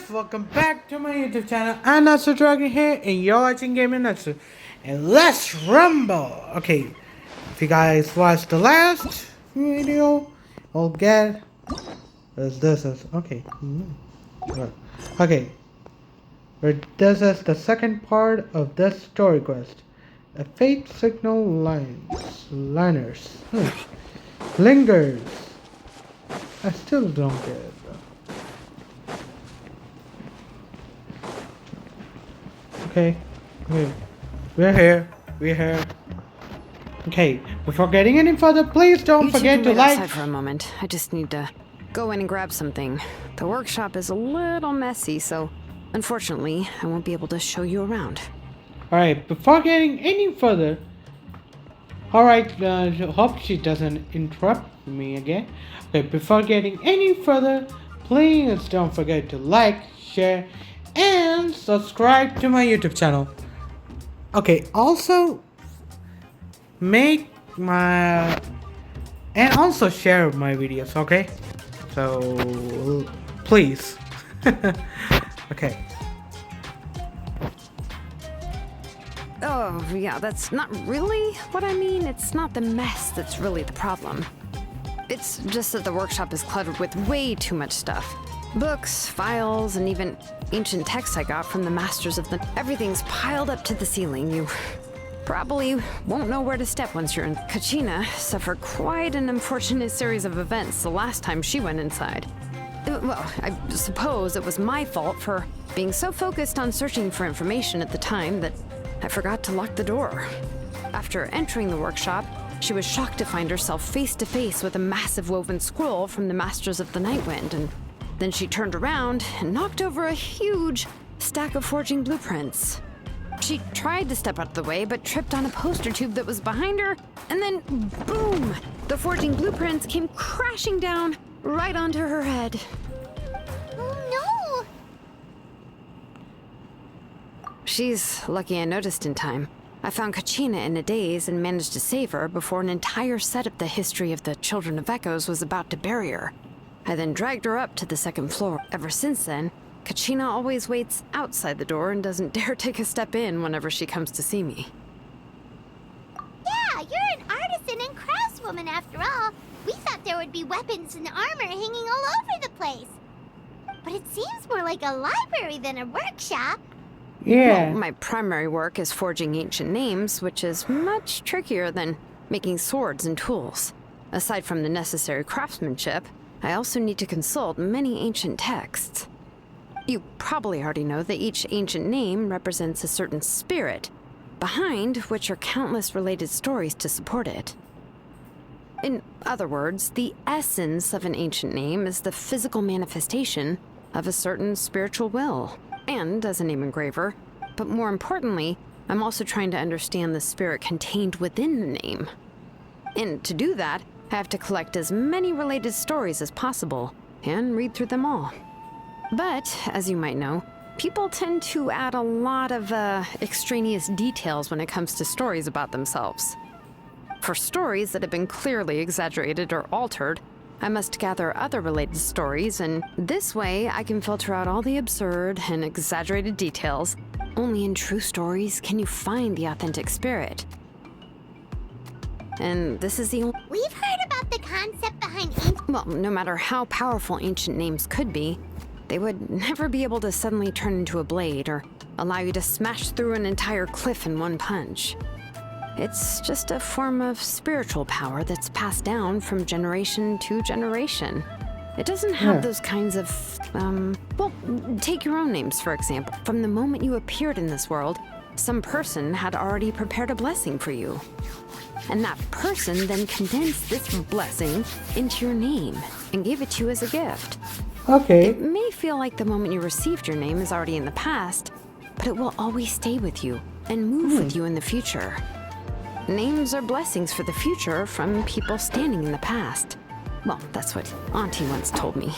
guys, welcome back to my YouTube channel. I'm Natsu Dragon here, and you're watching Gaming Natsu. And let's rumble! Okay, if you guys watched the last video, you'll get this is okay. Okay, this is the second part of this story quest. A fate signal liners. Lingers. I still don't get it though. Okay, we're here. Okay, before getting any further, please don't forget to like. Outside for a moment. I just need to go in and grab something. The workshop is a little messy, so unfortunately, I won't be able to show you around. Alright, before getting any further, alright, hope she doesn't interrupt me again. Okay, before getting any further, please don't forget to like, share, and subscribe to my YouTube channel. Okay, also make my and also share my videos, okay? So please. Okay. Oh, yeah, that's not really what I mean. It's not the mess that's really the problem. It's just that the workshop is cluttered with way too much stuff. Books, files, and even ancient texts I got from the masters of the... Everything's piled up to the ceiling. You probably won't know where to step once you're in. Kachina suffered quite an unfortunate series of events the last time she went inside. Well, I suppose it was my fault for being so focused on searching for information at the time that I forgot to lock the door. After entering the workshop, she was shocked to find herself face to face with a massive woven scroll from the Masters of the Nightwind, and then she turned around and knocked over a huge stack of forging blueprints. She tried to step out of the way, but tripped on a poster tube that was behind her, and then boom! The forging blueprints came crashing down right onto her head. Oh no! She's lucky I noticed in time. I found Kachina in a daze and managed to save her before an entire set of the history of the Children of Echoes was about to bury her. I then dragged her up to the second floor. Ever since then, Kachina always waits outside the door and doesn't dare take a step in whenever she comes to see me. Yeah, you're an artisan and craftswoman after all. We thought there would be weapons and armor hanging all over the place. But it seems more like a library than a workshop. Yeah. Well, my primary work is forging ancient names, which is much trickier than making swords and tools. Aside from the necessary craftsmanship, I also need to consult many ancient texts. You probably already know that each ancient name represents a certain spirit, behind which are countless related stories to support it. In other words, the essence of an ancient name is the physical manifestation of a certain spiritual will, and as a name engraver, but more importantly, I'm also trying to understand the spirit contained within the name. And to do that, I have to collect as many related stories as possible, and read through them all. But, as you might know, people tend to add a lot of extraneous details when it comes to stories about themselves. For stories that have been clearly exaggerated or altered, I must gather other related stories, and this way I can filter out all the absurd and exaggerated details. Only in true stories can you find the authentic spirit. And this is the only... We've heard about the concept behind ancient... Well, no matter how powerful ancient names could be, they would never be able to suddenly turn into a blade or allow you to smash through an entire cliff in one punch. It's just a form of spiritual power that's passed down from generation to generation. It doesn't have those kinds of, well, take your own names, for example. From the moment you appeared in this world, some person had already prepared a blessing for you. And that person then condensed this blessing into your name and gave it to you as a gift. Okay. It may feel like the moment you received your name is already in the past, but it will always stay with you and move with you in the future. Names are blessings for the future from people standing in the past. Well, that's what Auntie once told me.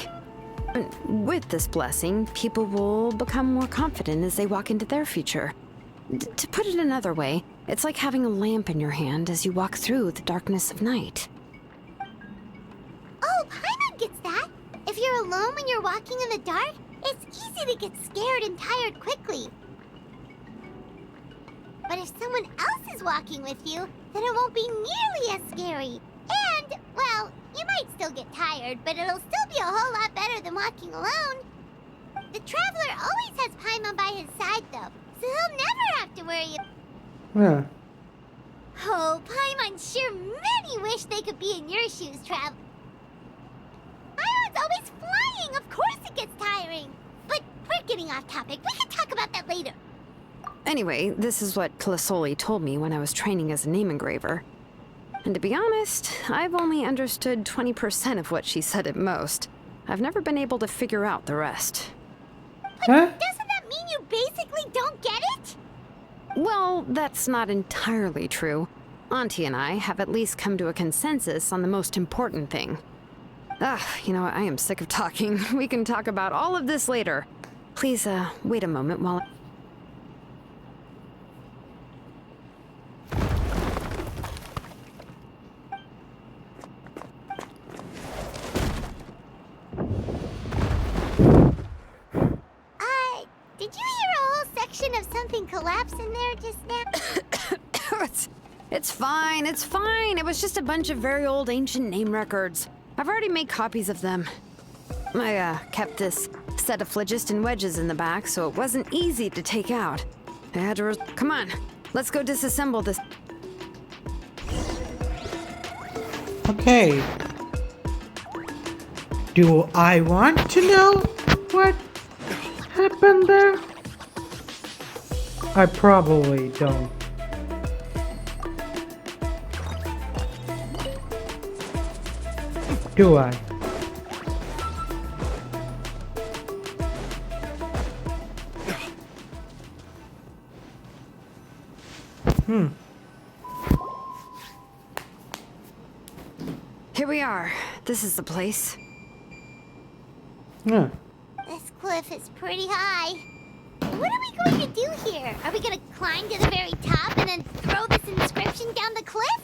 And with this blessing, people will become more confident as they walk into their future. To put it another way, it's like having a lamp in your hand as you walk through the darkness of night. Oh, Paimon gets that. If you're alone when you're walking in the dark, It's easy to get scared and tired quickly. But if someone else is walking with you, then it won't be nearly as scary. And, well, you might still get tired, but it'll still be a whole lot better than walking alone. The traveler always has Paimon by his side, though, so he'll never have to worry. Yeah. Oh, Paimon sure many wish they could be in your shoes, Trav. Paimon's always flying, of course it gets tiring. But we're getting off topic. We can talk about that later. Anyway, this is what Clisoli told me when I was training as a name engraver. And to be honest, I've only understood 20% of what she said at most. I've never been able to figure out the rest. Huh? Doesn't that mean you basically don't get it? Well, that's not entirely true. Auntie and I have at least come to a consensus on the most important thing. You know, I am sick of talking. We can talk about all of this later. Please, wait a moment while... Did you hear a whole section of something collapse in there just now? It's fine, it's fine. It was just a bunch of very old ancient name records. I've already made copies of them. I, kept this set of phlogiston wedges in the back, so it wasn't easy to take out. I had to come on, let's go disassemble this. Okay. Do I want to know what happened there? I probably don't. Do I? Here we are. This is the place. Yeah. This cliff is pretty high. What are we going to do here? Are we going to climb to the very top and then throw this inscription down the cliff?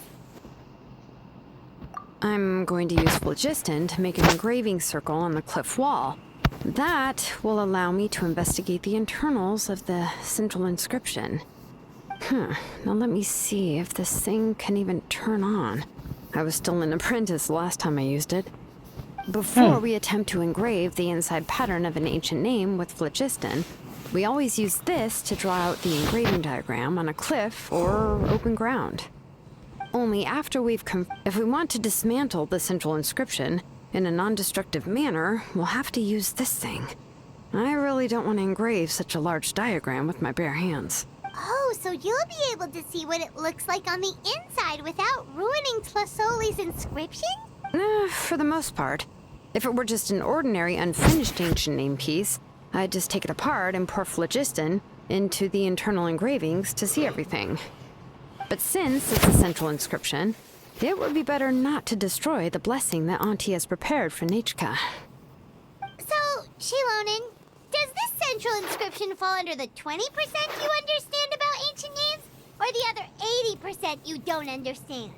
I'm going to use phlogiston to make an engraving circle on the cliff wall. That will allow me to investigate the internals of the central inscription. Now let me see if this thing can even turn on. I was still an apprentice last time I used it. Before we attempt to engrave the inside pattern of an ancient name with phlogiston, we always use this to draw out the engraving diagram on a cliff or open ground. Only after we've if we want to dismantle the central inscription in a non-destructive manner, we'll have to use this thing. I really don't want to engrave such a large diagram with my bare hands. Oh, so you'll be able to see what it looks like on the inside without ruining Tlasoli's inscription? For the most part. If it were just an ordinary unfinished ancient name piece, I'd just take it apart and pour phlogiston into the internal engravings to see everything. But since it's a central inscription, it would be better not to destroy the blessing that Auntie has prepared for Nechka. So, Xilonen, does this central inscription fall under the 20% you understand about ancient names, or the other 80% you don't understand?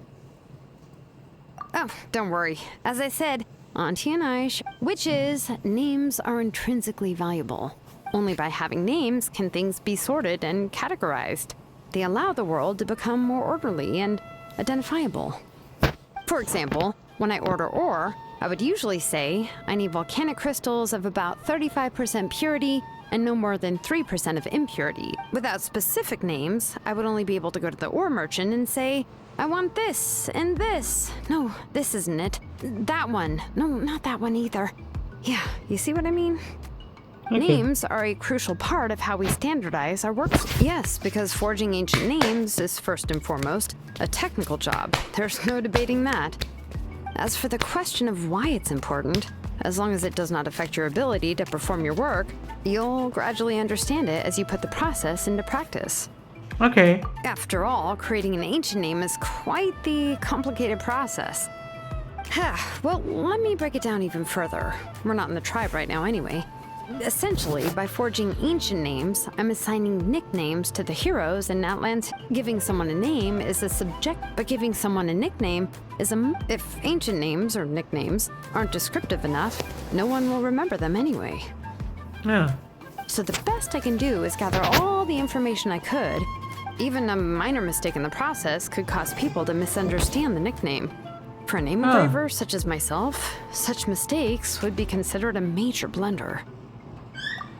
Oh, don't worry. As I said, Auntie and I, which is, names are intrinsically valuable. Only by having names can things be sorted and categorized. They allow the world to become more orderly and identifiable. For example, when I order ore, I would usually say I need volcanic crystals of about 35% purity and no more than 3% of impurity. Without specific names, I would only be able to go to the ore merchant and say, I want this and this. No, this isn't it. That one. No, not that one either. Yeah, you see what I mean? Okay. Names are a crucial part of how we standardize our work. Yes, because forging ancient names is first and foremost a technical job. There's no debating that. As for the question of why it's important, as long as it does not affect your ability to perform your work, you'll gradually understand it as you put the process into practice. Okay. After all, creating an ancient name is quite the complicated process. Well, let me break it down even further. We're not in the tribe right now anyway. Essentially, by forging ancient names, I'm assigning nicknames to the heroes in Outlands. Giving someone a name is a subject, but giving someone a nickname is if ancient names or nicknames aren't descriptive enough, no one will remember them anyway. Yeah. So the best I can do is gather all the information I could. Even a minor mistake in the process could cause people to misunderstand the nickname. For a name engraver such as myself, such mistakes would be considered a major blunder.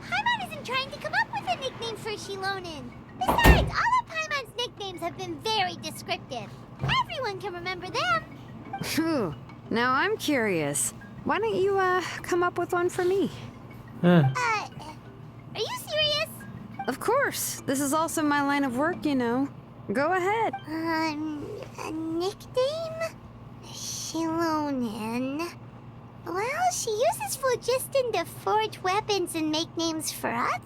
Paimon isn't trying to come up with a nickname for Xilonen. Besides, all of Paimon's nicknames have been very descriptive. Everyone can remember them. Phew. Now I'm curious. Why don't you, come up with one for me? Are you serious? Of course. This is also my line of work, you know. Go ahead. A nickname? Xilonen. Well, she uses phlogiston to forge weapons and make names for us.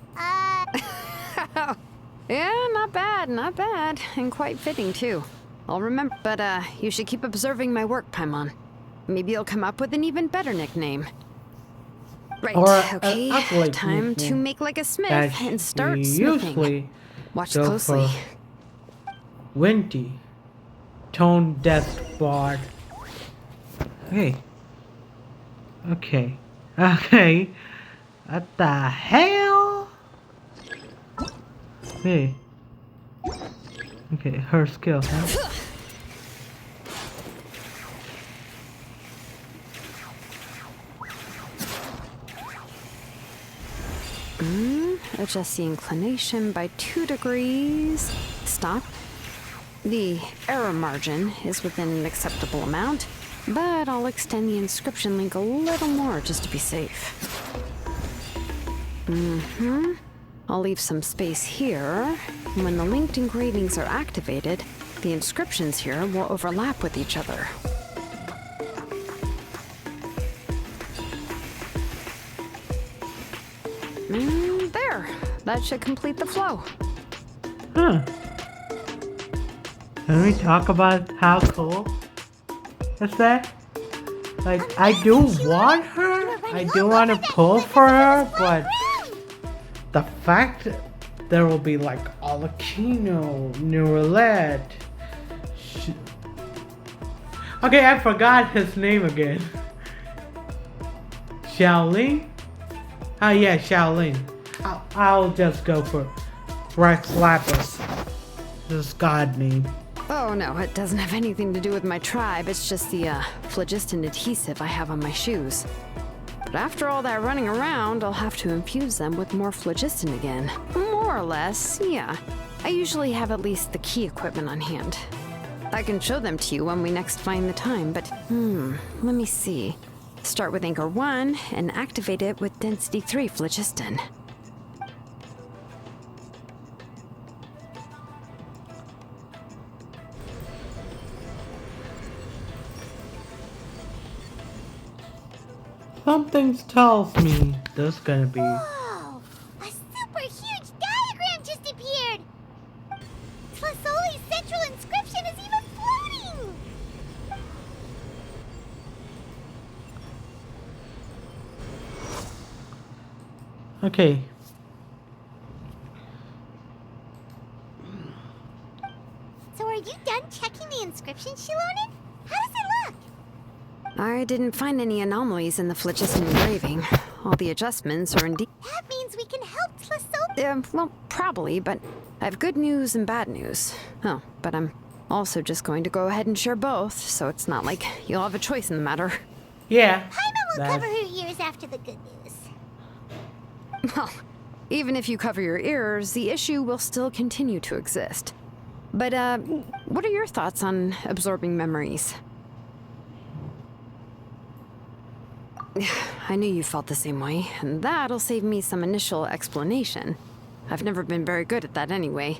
Yeah, not bad, not bad. And quite fitting, too. I'll remember. But, you should keep observing my work, Paimon. Maybe you'll come up with an even better nickname. Right, Or okay. ugly Time nickname to make like a smith that and start we smithing. usually Watch go closely. for Windy. Tone Death Bard. Hey. Okay. Okay. What the hell? Hey. Okay, her skill, huh? Adjust the inclination by 2 degrees. Stop. The error margin is within an acceptable amount, but I'll extend the inscription link a little more just to be safe. I'll leave some space here. When the linked engravings are activated, the inscriptions here will overlap with each other. There. That should complete the flow. Huh. Can we talk about how cool is that? Like, I do want her, I do want to pull for her, but the fact that there will be like Alakino, Neurolet. Okay, I forgot his name again. Xiaoling? Oh yeah, Xiaoling. I'll just go for Rex Lapis. This god name. Oh no, it doesn't have anything to do with my tribe. It's just the phlogiston adhesive I have on my shoes. But after all that running around, I'll have to infuse them with more phlogiston again. More or less, yeah. I usually have at least the key equipment on hand. I can show them to you when we next find the time, but let me see. Start with Anchor 1 and activate it with Density 3 phlogiston. Something tells me there's gonna be. Whoa! A super huge diagram just appeared! Tlasoli's central inscription is even floating! Okay. So are you done checking the inscription, Xilonen? How does it look? I didn't find any anomalies in the phlogiston engraving. All the adjustments are indeed... That means we can help Tlasoli. well, probably, but I have good news and bad news. Oh, but I'm also just going to go ahead and share both, so it's not like you'll have a choice in the matter. Yeah. Paimon will cover her ears after the good news. Well, even if you cover your ears, the issue will still continue to exist. But, what are your thoughts on absorbing memories? I knew you felt the same way, and that'll save me some initial explanation. I've never been very good at that anyway.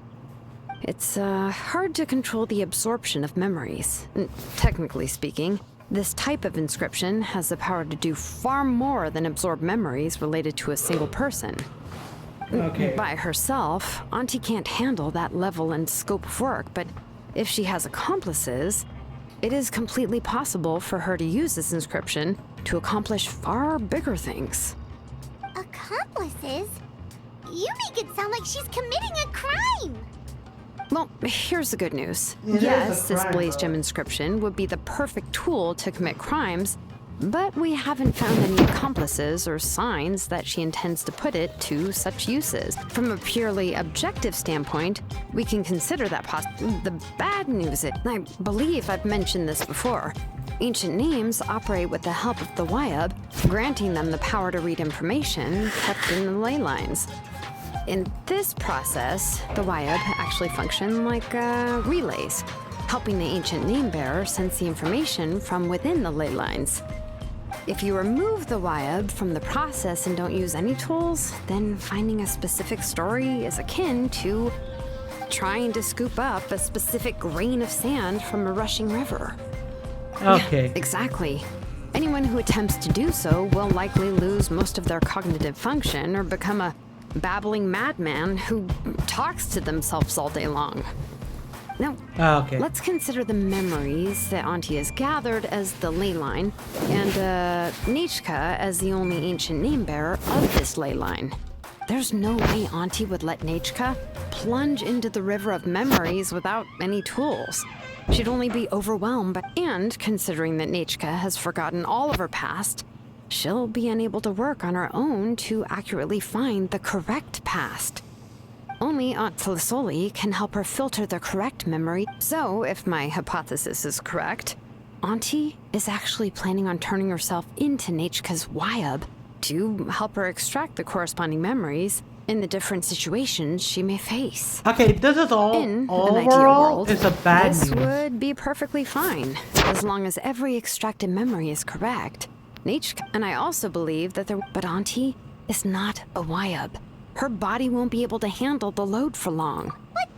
It's, hard to control the absorption of memories. Technically speaking, this type of inscription has the power to do far more than absorb memories related to a single person. Okay. By herself, Auntie can't handle that level and scope of work, but if she has accomplices, it is completely possible for her to use this inscription to accomplish far bigger things. Accomplices? You make it sound like she's committing a crime! Well, here's the good news. It is Yes, a this crime, Blaze though. Gem inscription would be the perfect tool to commit crimes, but we haven't found any accomplices or signs that she intends to put it to such uses. From a purely objective standpoint, we can consider that the bad news is, I believe I've mentioned this before, ancient names operate with the help of the Wyab, granting them the power to read information kept in the ley lines. In this process, the Wyab actually function like relays, helping the ancient name bearer sense the information from within the ley lines. If you remove the Wyab from the process and don't use any tools, then finding a specific story is akin to trying to scoop up a specific grain of sand from a rushing river. Okay. Yeah, exactly. Anyone who attempts to do so will likely lose most of their cognitive function or become a babbling madman who talks to themselves all day long. Now, Okay. let's consider the memories that Auntie has gathered as the ley line, and Nechka as the only ancient name bearer of this ley line. There's no way Auntie would let Nechka plunge into the river of memories without any tools. She'd only be overwhelmed, and considering that Nechka has forgotten all of her past, she'll be unable to work on her own to accurately find the correct past. Only Aunt Felisoli can help her filter the correct memory. So, if my hypothesis is correct, Auntie is actually planning on turning herself into Nechka's Wyab to help her extract the corresponding memories in the different situations she may face. Okay, this is all In an ideal overall world, it's a bad this news. would be perfectly fine, as long as every extracted memory is correct. Nechka, and I also believe that but Auntie is not a Wyab. Her body won't be able to handle the load for long. But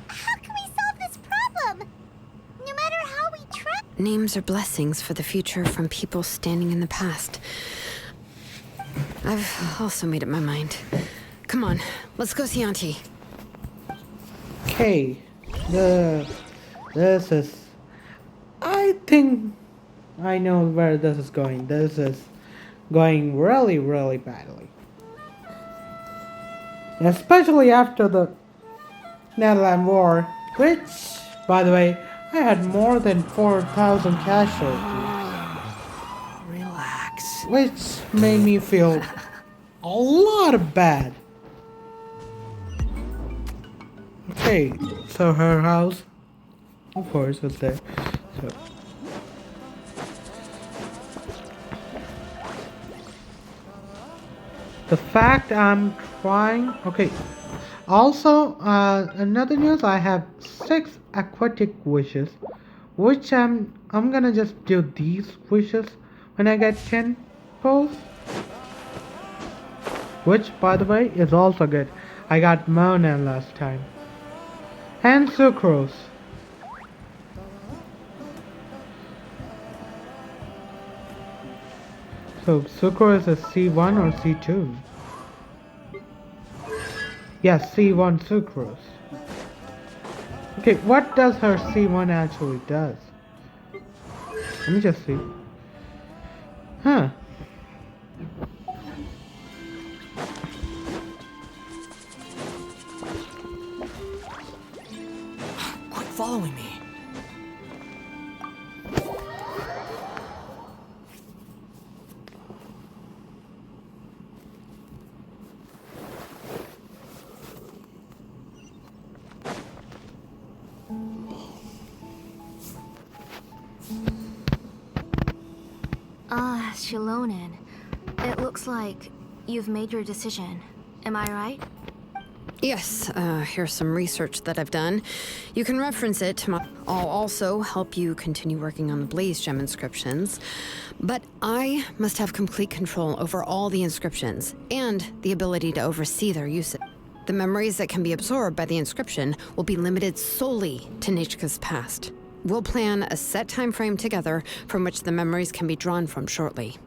how can we solve this problem? No matter how we try. Names are blessings for the future from people standing in the past. I've also made up my mind. Come on, let's go see Auntie. Okay, this is. I think I know where this is going. This is going really, really badly. Especially after the Netherlands War, which, by the way, I had more than 4,000 casualties, Relax. which made me feel a lot of bad. Okay, so her house, of course, was there. So. The fact I'm trying. Okay. Also, another news. I have 6 aquatic wishes, which I'm gonna just do these wishes when I get 10 posts. Which, by the way, is also good. I got Mona last time. And Sucrose. So Sucrose is C1 or C2? Yes, C1 Sucrose. Okay, what does her C1 actually does? Let me just see. Huh. Quit following me. Xilonen. It looks like you've made your decision. Am I right? Yes, here's some research that I've done. You can reference it. I'll also help you continue working on the Blaze Gem inscriptions. But I must have complete control over all the inscriptions and the ability to oversee their usage. The memories that can be absorbed by the inscription will be limited solely to Nechka's past. We'll plan a set time frame together from which the memories can be drawn from shortly.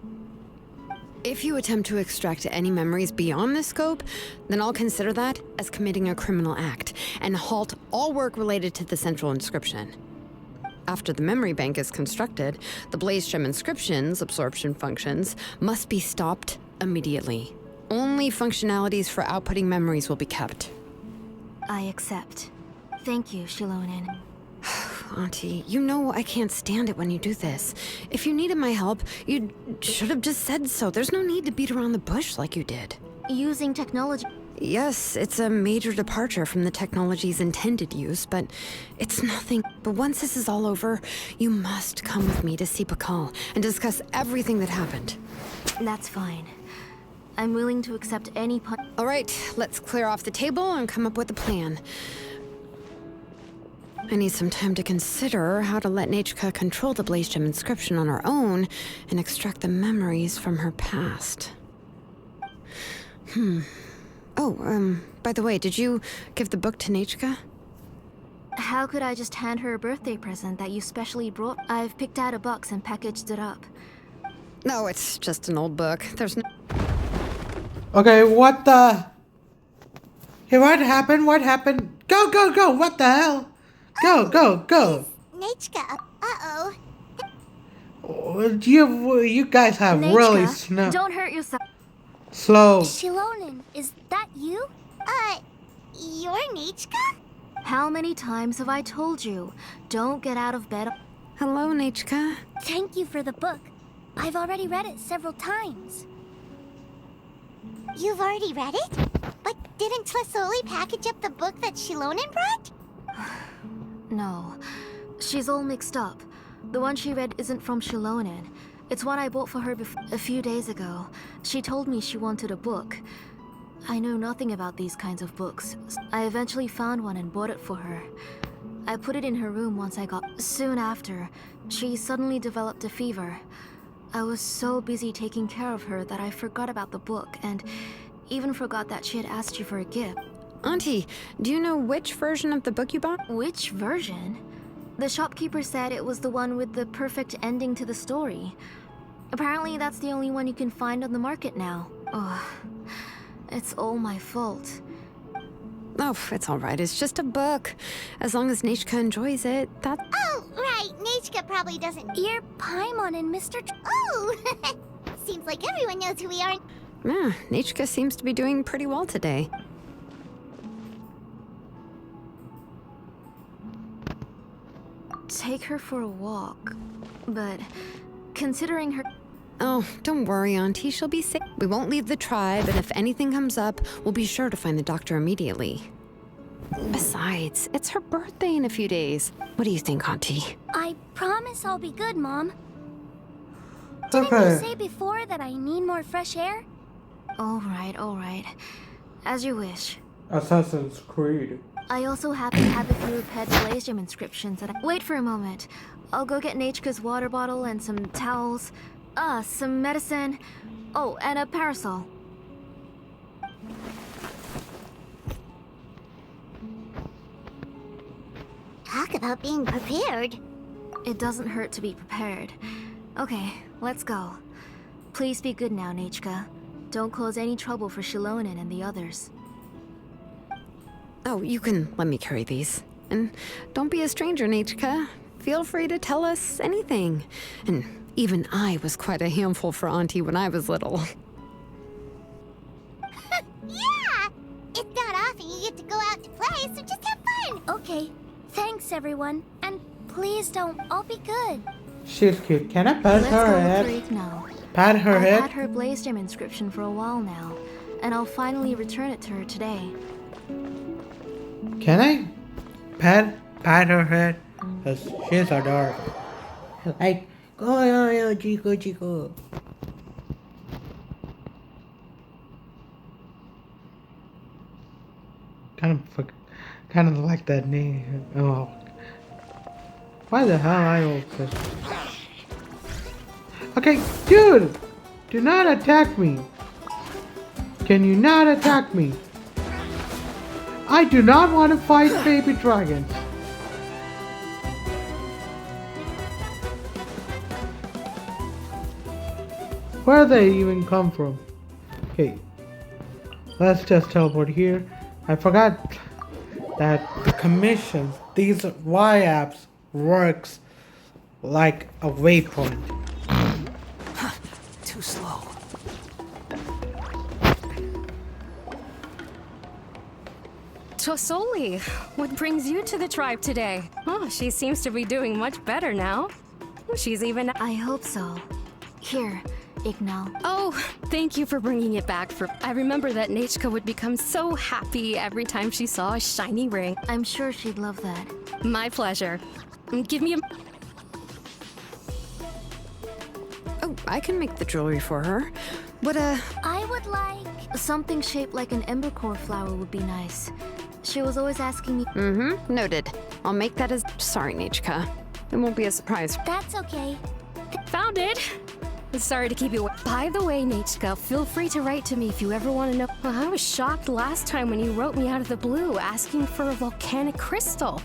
If you attempt to extract any memories beyond this scope, then I'll consider that as committing a criminal act and halt all work related to the central inscription. After the memory bank is constructed, the Blaze Gem inscription's absorption functions must be stopped immediately. Only functionalities for outputting memories will be kept. I accept. Thank you, Xilonen. Auntie, you know I can't stand it when you do this. If you needed my help, you should have just said so. There's no need to beat around the bush like you did. Using technology. Yes, it's a major departure from the technology's intended use, but it's nothing. But once this is all over, you must come with me to see Pakal and discuss everything that happened. That's fine. I'm willing to accept any All right, let's clear off the table and come up with a plan. I need some time to consider how to let Nechka control the Blaze Gem inscription on her own and extract the memories from her past. Oh, by the way, did you give the book to Nechka? How could I just hand her a birthday present that you specially brought? I've picked out a box and packaged it up. No, it's just an old book. There's no... Okay, what the? Hey, what happened? What happened? Go, go, go! What the hell? Go, go, go! Nechka. Uh-oh. You guys have really Nechka, don't hurt yourself. slow. Xilonen, is that you? You're Nechka? How many times have I told you? Don't get out of bed. Hello, Nechka. Thank you for the book. I've already read it several times. You've already read it? But didn't Tlasoli package up the book that Xilonen brought? No. She's all mixed up. The one she read isn't from Xilonen. It's one I bought for her a few days ago. She told me she wanted a book. I know nothing about these kinds of books. I eventually found one and bought it for her. I put it in her room once I got... Soon after, she suddenly developed a fever. I was so busy taking care of her that I forgot about the book and even forgot that she had asked you for a gift. Auntie, do you know which version of the book you bought? Which version? The shopkeeper said it was the one with the perfect ending to the story. Apparently that's the only one you can find on the market now. Ugh. It's all my fault. Oh, it's all right. It's just a book. As long as Nechka enjoys it, that's... Oh, right. Nechka probably doesn't. You're Paimon and Mr. Oh! Seems like everyone knows who we are. Yeah, Nechka seems to be doing pretty well today. Take her for a walk. But considering her... Oh, don't worry, Auntie. She'll be safe. We won't leave the tribe, and if anything comes up, we'll be sure to find the doctor immediately. Besides, it's her birthday in a few days. What do you think, Auntie? I promise I'll be good, Mom. Didn't you Okay. say before that I need more fresh air? All right. As you wish. Assassin's Creed. I also happen to have a few pet Blaze Gem inscriptions that I... Wait for a moment. I'll go get Nechka's water bottle and some towels. Some medicine. Oh, and a parasol. Talk about being prepared. It doesn't hurt to be prepared. Okay, let's go. Please be good now, Nechka. Don't cause any trouble for Xilonen and the others. Oh, you can let me carry these. And don't be a stranger, Nechka. Feel free to tell us anything. And even I was quite a handful for Auntie when I was little. Yeah! It's not often you get to go out to play, so just have fun. Okay. Thanks, everyone. And please don't. I'll be good. She's cute. Can I pat Let's her go head? breathe now. Pat her I've head? had her Blaze Gem inscription for a while now, and I'll finally return it to her today. Can I pat her head? Cause she's adorable. Like, go, chico, chico. Kind of like that name. Oh, why the hell I also? Okay, dude, do not attack me. Can you not attack me? I do not want to fight baby dragons. Where they even come from? Okay, let's just teleport here. I forgot that the commission, these Y-apps works like a waypoint. Too slow. Tosoli, what brings you to the tribe today? Oh, she seems to be doing much better now. She's even... I hope so. Here, Ignal. Oh, thank you for bringing it back. I remember that Nechka would become so happy every time she saw a shiny ring. I'm sure she'd love that. My pleasure. Give me a... Oh, I can make the jewelry for her. But, I would like... Something shaped like an embercore flower would be nice. She was always asking me... Noted. I'll make that as... Sorry, Nechka. It won't be a surprise. That's okay. Found it! Sorry to keep you... By the way, Nechka, feel free to write to me if you ever want to know... Well, I was shocked last time when you wrote me out of the blue asking for a volcanic crystal.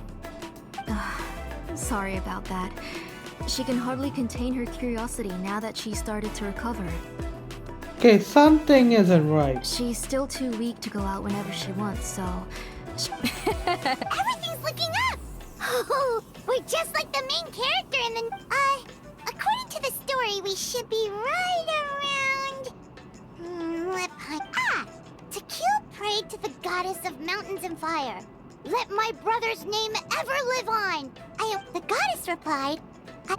Sorry about that. She can hardly contain her curiosity now that she started to recover. Okay, something isn't right. She's still too weak to go out whenever she wants, so... Everything's looking up! Oh, we're just like the main character in the... according to the story, we should be right around... Tequil prayed to the goddess of mountains and fire. Let my brother's name ever live on! The goddess replied...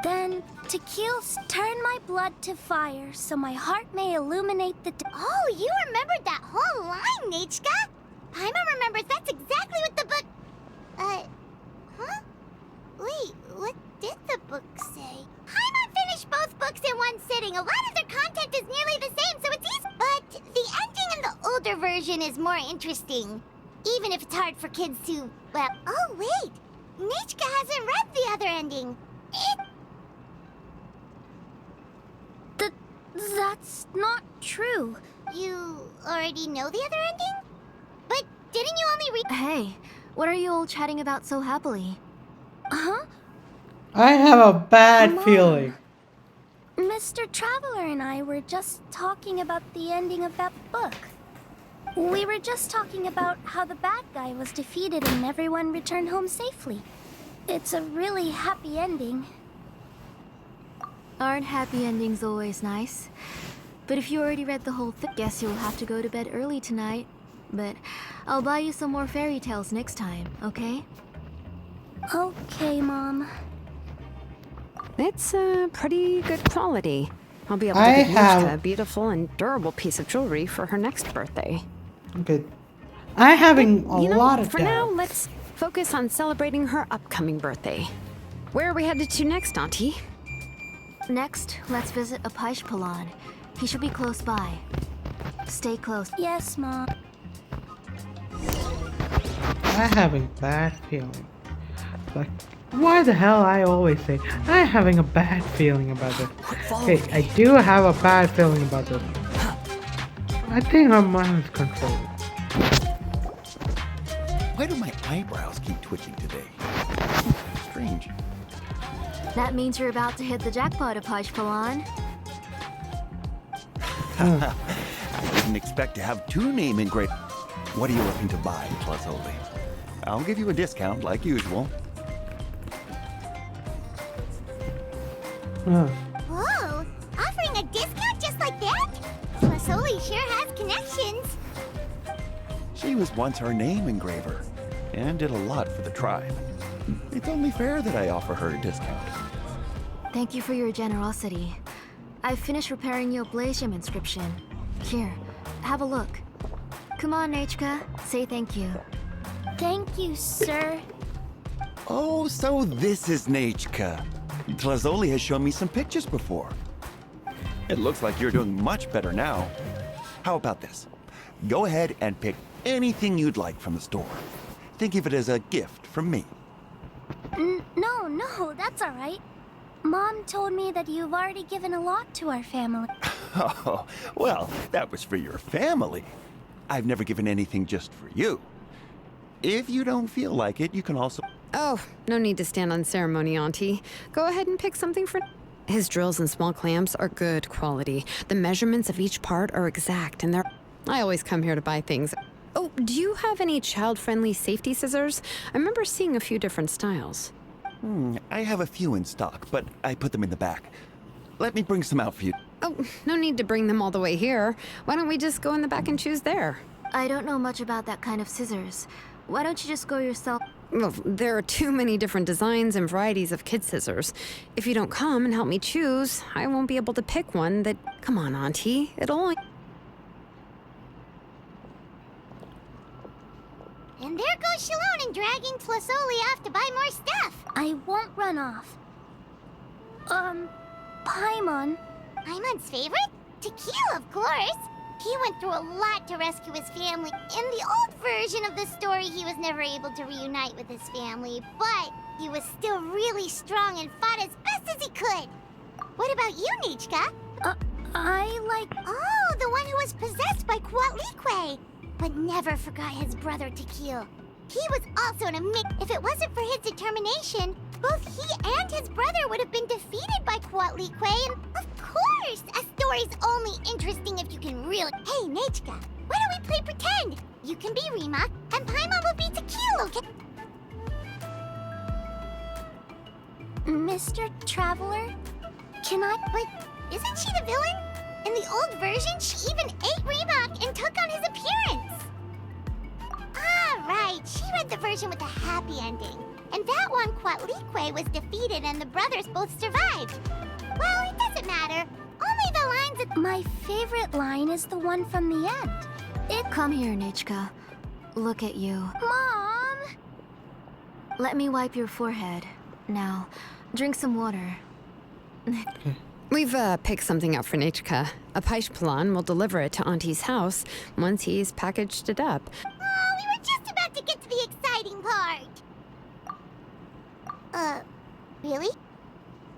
Then, Tequil, turn my blood to fire so my heart may illuminate the... Oh, you remembered that whole line, Nechka! Paimon remembers that's exactly what the book... huh? Wait, what did the book say? Paimon finished both books in one sitting. A lot of their content is nearly the same, so it's easy. But the ending in the older version is more interesting. Even if it's hard for kids to... Well... Oh, wait! Nechka hasn't read the other ending. That's not true. You already know the other ending? But didn't you only read... Hey, what are you all chatting about so happily? Huh? I have a bad Mom. feeling. Mr. Traveler and I were just talking about the ending of that book. We were just talking about how the bad guy was defeated and everyone returned home safely. It's a really happy ending. Aren't happy endings always nice? But if you already read the whole thing, guess you'll have to go to bed early tonight. But I'll buy you some more fairy tales next time, okay? Okay, Mom. It's a pretty good quality. I'll be able to I get have- Nechka a beautiful and durable piece of jewelry for her next birthday. Okay. I'm having a You know, lot of for now, doubt. let's focus on celebrating her upcoming birthday. Where are we headed to next, Auntie? Next, let's visit Apishpalan. He should be close by. Stay close. Yes, Mom. I'm having bad feeling. Like, why the hell I always say I'm having a bad feeling about this? Okay, I do have a bad feeling about this. I think her mind is controlled. Why do my eyebrows keep twitching today? Strange. That means you're about to hit the jackpot, Apishpalan. I didn't expect to have two name engraved. What are you looking to buy, Plus Holy? I'll give you a discount like usual. Whoa! Offering a discount just like that? Masoli sure has connections. She was once our name engraver and did a lot for the tribe. It's only fair that I offer her a discount. Thank you for your generosity. I've finished repairing your Blasium inscription. Here, have a look. Come on, Nechka, say thank you. Thank you, sir. Oh, so this is Nechka. Tlazoli has shown me some pictures before. It looks like you're doing much better now. How about this? Go ahead and pick anything you'd like from the store. Think of it as a gift from me. No, that's all right. Mom told me that you've already given a lot to our family. Oh, well, that was for your family. I've never given anything just for you. If you don't feel like it, you can also... Oh, no need to stand on ceremony, Auntie. Go ahead and pick something for... His drills and small clamps are good quality. The measurements of each part are exact, and they're... I always come here to buy things. Oh, do you have any child-friendly safety scissors? I remember seeing a few different styles. I have a few in stock, but I put them in the back. Let me bring some out for you. Oh, no need to bring them all the way here. Why don't we just go in the back and choose there? I don't know much about that kind of scissors. Why don't you just go yourself? Well, there are too many different designs and varieties of kid scissors. If you don't come and help me choose, I won't be able to pick one that... Come on, Auntie. It'll only... And there goes Xilonen dragging Tlasoli off to buy more stuff. I won't run off. Paimon. Paimon's favorite? Tequila, of course. He went through a lot to rescue his family. In the old version of the story, he was never able to reunite with his family, but he was still really strong and fought as best as he could. What about you, Nichka? I like... Oh, the one who was possessed by Quatlique, but never forgot his brother Tequila. He was also an amazing... If it wasn't for his determination, both he and his brother would have been defeated by Quatlique, and of course, a story's only interesting if you can really... Hey, Nichka, why don't we play pretend? You can be Rima, and Paimon will be Tequila, okay? Mr. Traveler? Can I... But isn't she the villain? In the old version, she even ate Reebok and took on his appearance. Ah, right. She read the version with a happy ending. And that one, Quatlique was defeated and the brothers both survived. Well, it doesn't matter. Only the lines that... My favorite line is the one from the end. Come here, Nichka. Look at you. Mom! Let me wipe your forehead. Now, drink some water. We've picked something up for Nichka. A Paishpalan will deliver it to Auntie's house once he's packaged it up. Oh, we were just about to get to the exciting part. Really?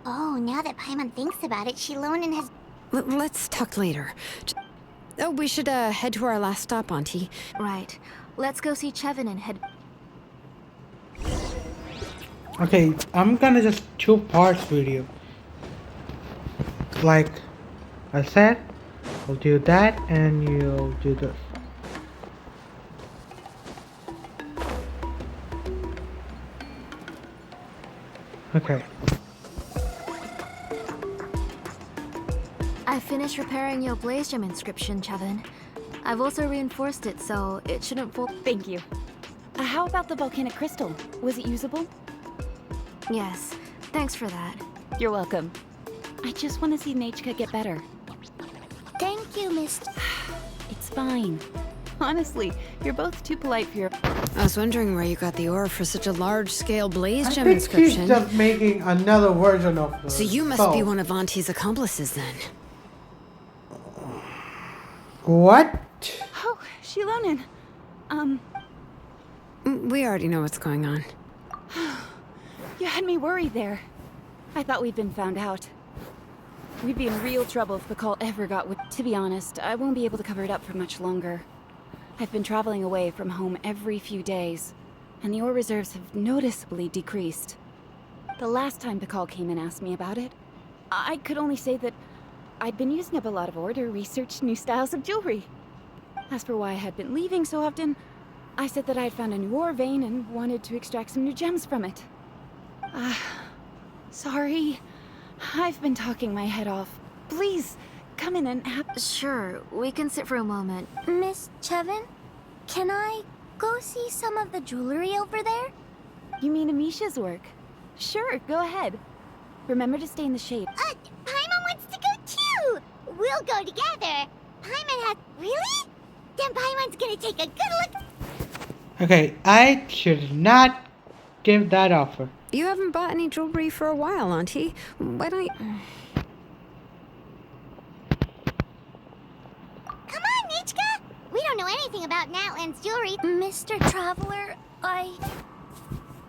Oh, now that Paimon thinks about it, Xilonen has... Let's talk later. Oh, we should head to our last stop, Auntie. Right. Let's go see Chevin and head... Okay, I'm gonna just 2 parts video. Like I said, I'll do that and you'll do this. Okay. I finished repairing your Blaze Gem inscription, Chevin. I've also reinforced it so it shouldn't fall. Thank you. How about the volcanic crystal? Was it usable? Yes, thanks for that. You're welcome. I just want to see Nichka get better. Thank you, Mr. It's fine. Honestly, you're both too polite for your... I was wondering where you got the ore for such a large-scale Blaze I Gem think she's inscription. just making another version of the So you must be one of Auntie's accomplices then. What? Oh, Xilonen. We already know what's going on. You had me worried there. I thought we'd been found out. We'd be in real trouble if the call ever got with... To be honest, I won't be able to cover it up for much longer. I've been traveling away from home every few days, and the ore reserves have noticeably decreased. The last time the call came and asked me about it, I could only say that I'd been using up a lot of ore to research new styles of jewelry. As for why I had been leaving so often, I said that I had found a new ore vein and wanted to extract some new gems from it. Sorry. I've been talking my head off. Please, come in and have... Sure, we can sit for a moment. Miss Chevin? Can I go see some of the jewelry over there? You mean Amisha's work? Sure, go ahead. Remember to stay in the shade. Paimon wants to go too! We'll go together. Paimon has... Really? Then Paimon's gonna take a good look... Okay, I should not give that offer. You haven't bought any jewelry for a while, Auntie. Why don't you... Come on, Nichka! We don't know anything about Natlan's jewelry. Mr. Traveler,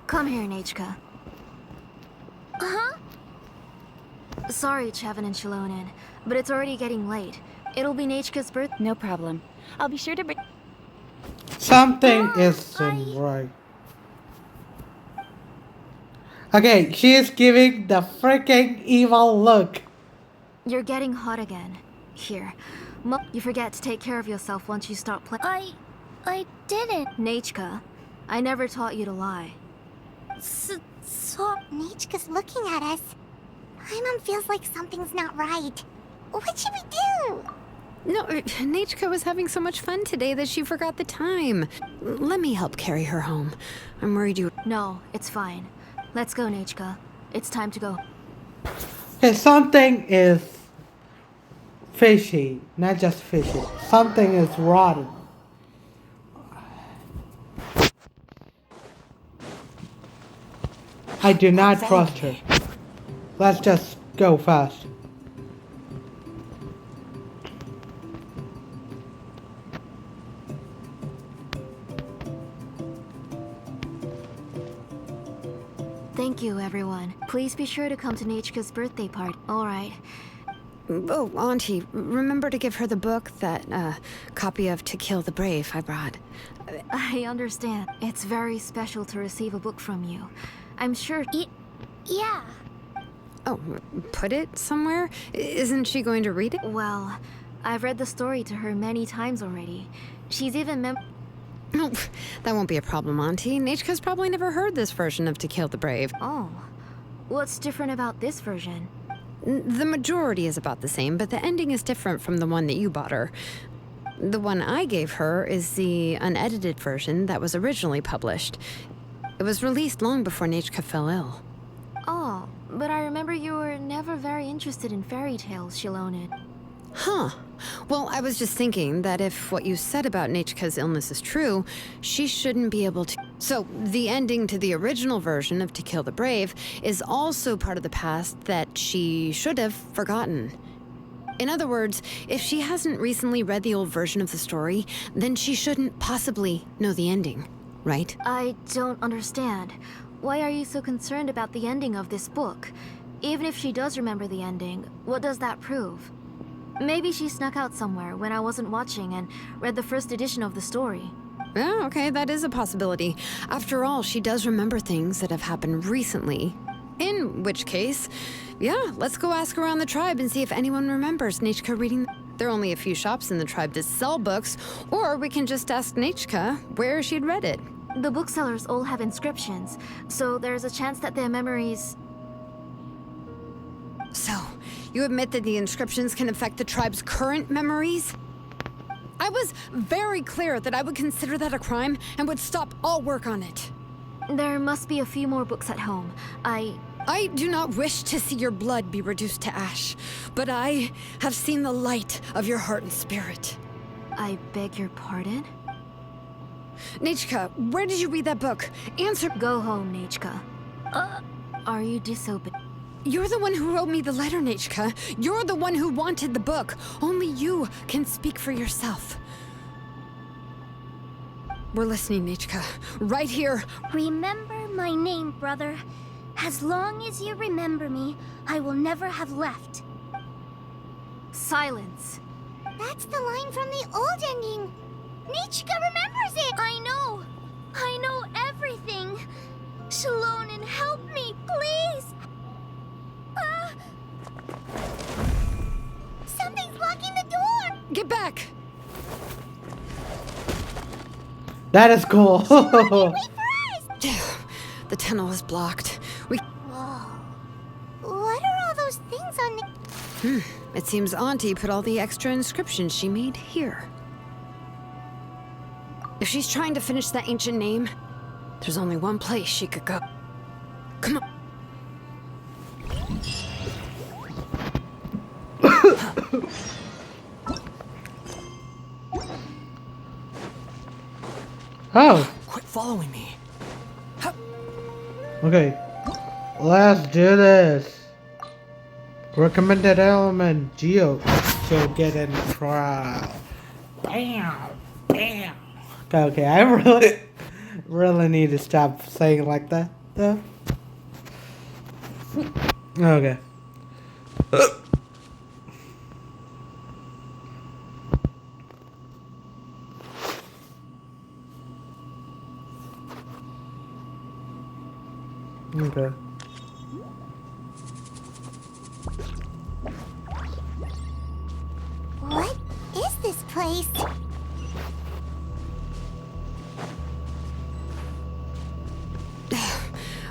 Come here, Nichka. Huh? Sorry, Chevin and Xilonen, but it's already getting late. It'll be Nichka's birthday. No problem. I'll be sure to bring... Something isn't right. Okay, she is giving the freaking evil look. You're getting hot again. Here. You forget to take care of yourself once you start playing. I didn't. Nichka, I never taught you to lie. So... Nichka's looking at us. Paimon feels like something's not right. What should we do? No, Nechka was having so much fun today that she forgot the time. Let me help carry her home. I'm worried you... No, it's fine. Let's go, Nechka. It's time to go. Okay, something is fishy. Not just fishy. Something is rotten. I do not trust her. Let's just go fast. Thank you, everyone. Please be sure to come to Nechka's birthday party. All right. Oh, Auntie, remember to give her the book, that copy of To Kill the Brave I brought. I understand. It's very special to receive a book from you. I'm sure... Yeah. Oh, put it somewhere? Isn't she going to read it? Well, I've read the story to her many times already. She's even No, that won't be a problem, Auntie. Nechka's probably never heard this version of To Kill the Brave. Oh. What's different about this version? The majority is about the same, but the ending is different from the one that you bought her. The one I gave her is the unedited version that was originally published. It was released long before Nechka fell ill. Oh, but I remember you were never very interested in fairy tales, Xilonen. Huh. Well, I was just thinking that if what you said about Nechka's illness is true, she shouldn't be able to... So, the ending to the original version of To Kill the Brave is also part of the past that she should have forgotten. In other words, if she hasn't recently read the old version of the story, then she shouldn't possibly know the ending, right? I don't understand. Why are you so concerned about the ending of this book? Even if she does remember the ending, what does that prove? Maybe she snuck out somewhere when I wasn't watching and read the first edition of the story. Yeah, okay, that is a possibility. After all, she does remember things that have happened recently. In which case, yeah, let's go ask around the tribe and see if anyone remembers Nechka reading. There are only a few shops in the tribe that sell books, or we can just ask Nechka where she'd read it. The booksellers all have inscriptions, so there's a chance that their memories... So, you admit that the inscriptions can affect the tribe's current memories? I was very clear that I would consider that a crime and would stop all work on it. There must be a few more books at home. I do not wish to see your blood be reduced to ash, but I have seen the light of your heart and spirit. I beg your pardon? Nechka, where did you read that book? Answer. Go home, Nechka. Are you disobedient? You're the one who wrote me the letter, Nechka. You're the one who wanted the book. Only you can speak for yourself. We're listening, Nechka. Right here. Remember my name, brother. As long as you remember me, I will never have left. Silence. That's the line from the old ending. Nechka remembers it. I know. I know everything. Xilonen, help me, please. Something's blocking the door. Get back. That is cool. Wait for us. The tunnel is blocked. Whoa. What are all those things on the... It seems Auntie put all the extra inscriptions she made here. If she's trying to finish that ancient name, there's only one place she could go. Come on. Oh, Quit following me. okay. Let's do this. Recommended element Geo should get in trial. Bam, bam. Okay, I really need to stop saying like that, though. Okay. Okay. What is this place?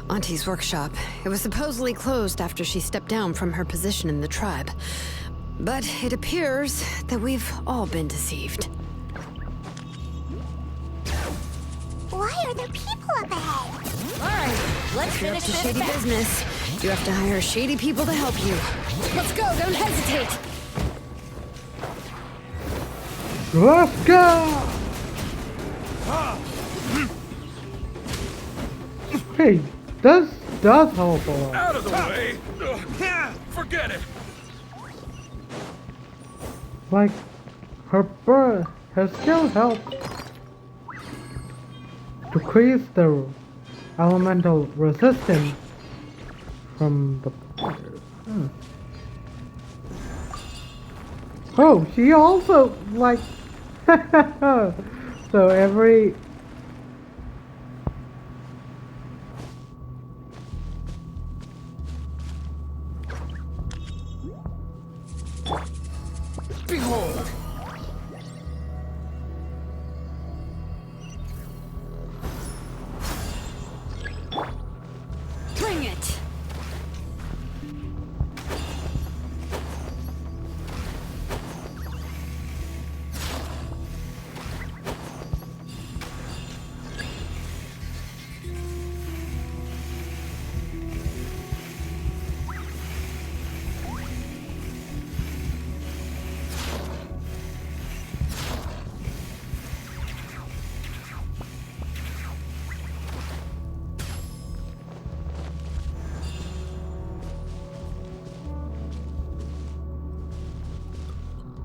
Auntie's workshop. It was supposedly closed after she stepped down from her position in the tribe. But it appears that we've all been deceived. Why are there people up ahead? Alright, let's If you're up finish to this shady fast. business, you have to hire shady people to help you. Let's go, don't hesitate! Let's go! Hey, this does help a lot. Out of the way! Forget it! Like, her birth has still helped decrease the elemental resistance from the players. Oh, she also, like, so every... Behold! Bring it!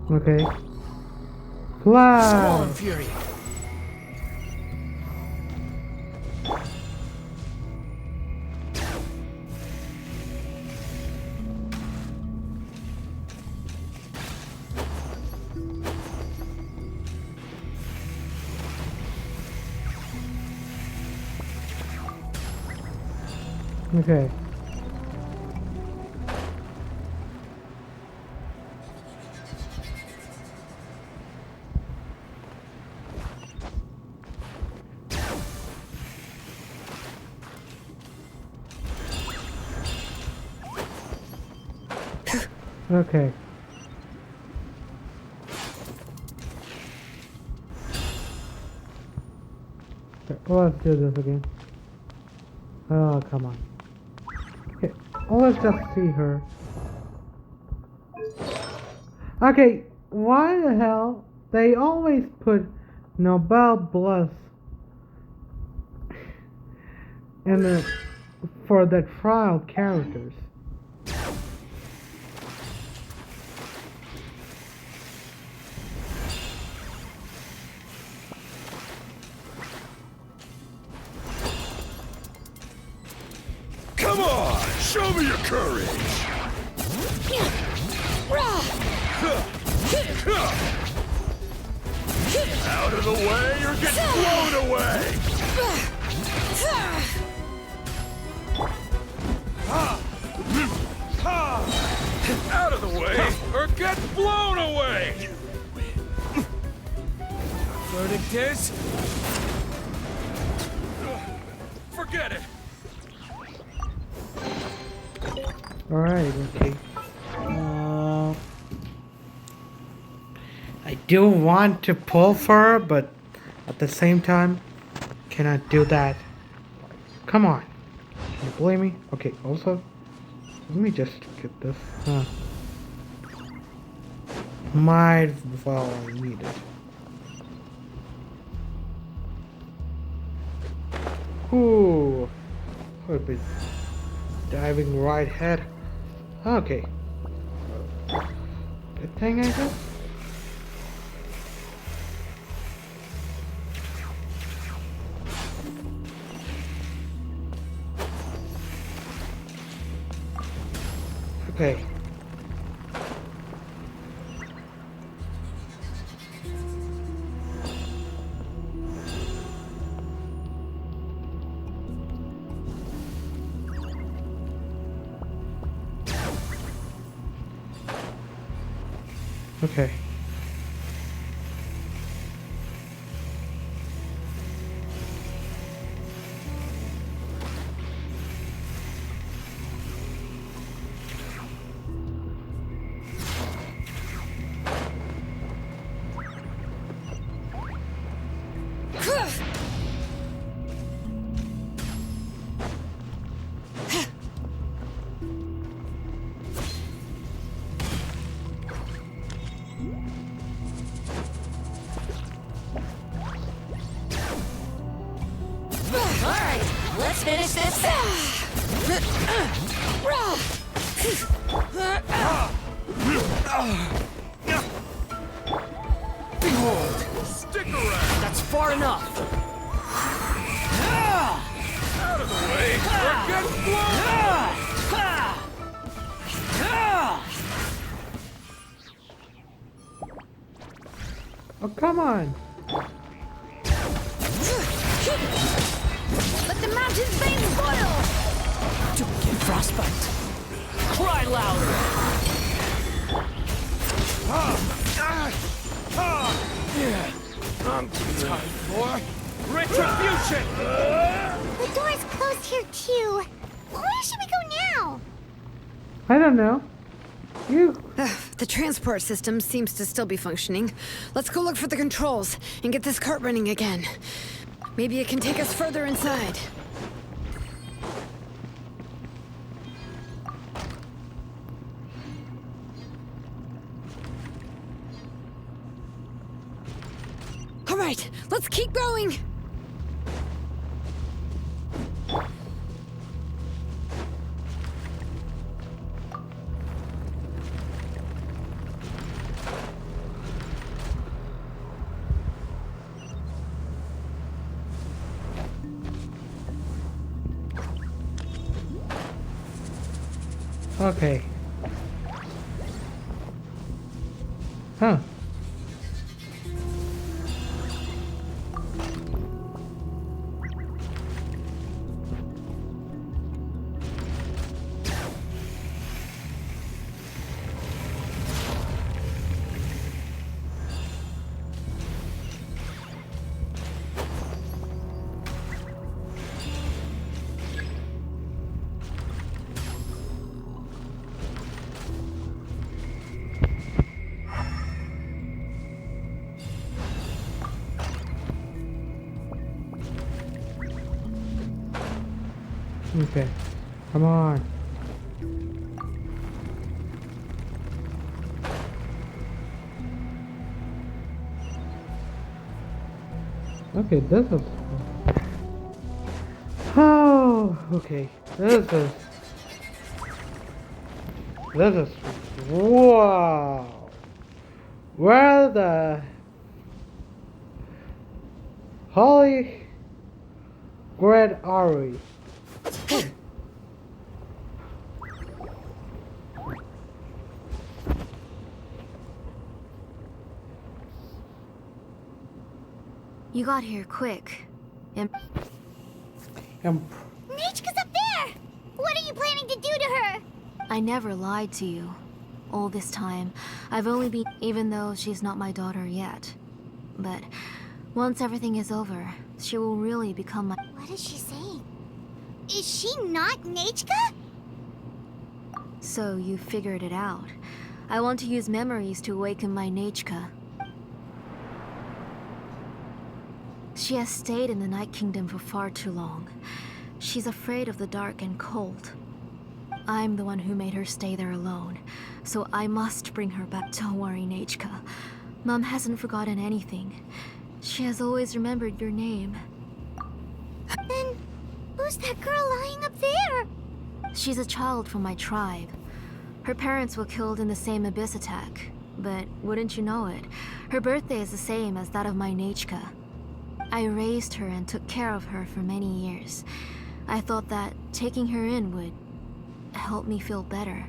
Okay. Fly! Swarm Fury! Okay. Okay. Okay, let's do this again. Oh, come on. Okay, let's just see her. Okay, why the hell they always put Nobel Bliss in the for the trial characters? Come on! Show me your courage! Out of the way or get blown away! Out of the way or get blown away! Verdict is... Forget it! Alright, okay. I do want to pull for her, but at the same time, cannot do that. Come on. Can you blame me? Okay, also, let me just get this. Might well need it. Ooh. I've been diving right head. Okay. Good thing, I guess. Okay. Okay. Let's finish this Behold! Stick around! That's far enough. Out of the way! Or get blown! Oh, come on. Let the mountain's veins boil! Don't get frostbite. Cry louder. I'm tired, boy. Retribution! The door's closed here too. Where should we go now? I don't know. You. The transport system seems to still be functioning. Let's go look for the controls and get this cart running again. Maybe it can take us further inside. All right, let's keep going. Okay. Huh. Okay. Come on. Okay, this is... Oh, okay. This is... Wow! Where the... Holy... Great are we? You got here quick. Nechka's up there! What are you planning to do to her? I never lied to you. All this time, I've only been... even though she's not my daughter yet. But once everything is over, she will really become my... What is she saying? Is she not Nechka? So you figured it out. I want to use memories to awaken my Nechka. She has stayed in the Night Kingdom for far too long. She's afraid of the dark and cold. I'm the one who made her stay there alone, so I must bring her back. Don't worry, Nechka. Mom hasn't forgotten anything. She has always remembered your name. Then, who's that girl lying up there? She's a child from my tribe. Her parents were killed in the same abyss attack. But wouldn't you know it, her birthday is the same as that of my Nechka. I raised her and took care of her for many years. I thought that taking her in would help me feel better.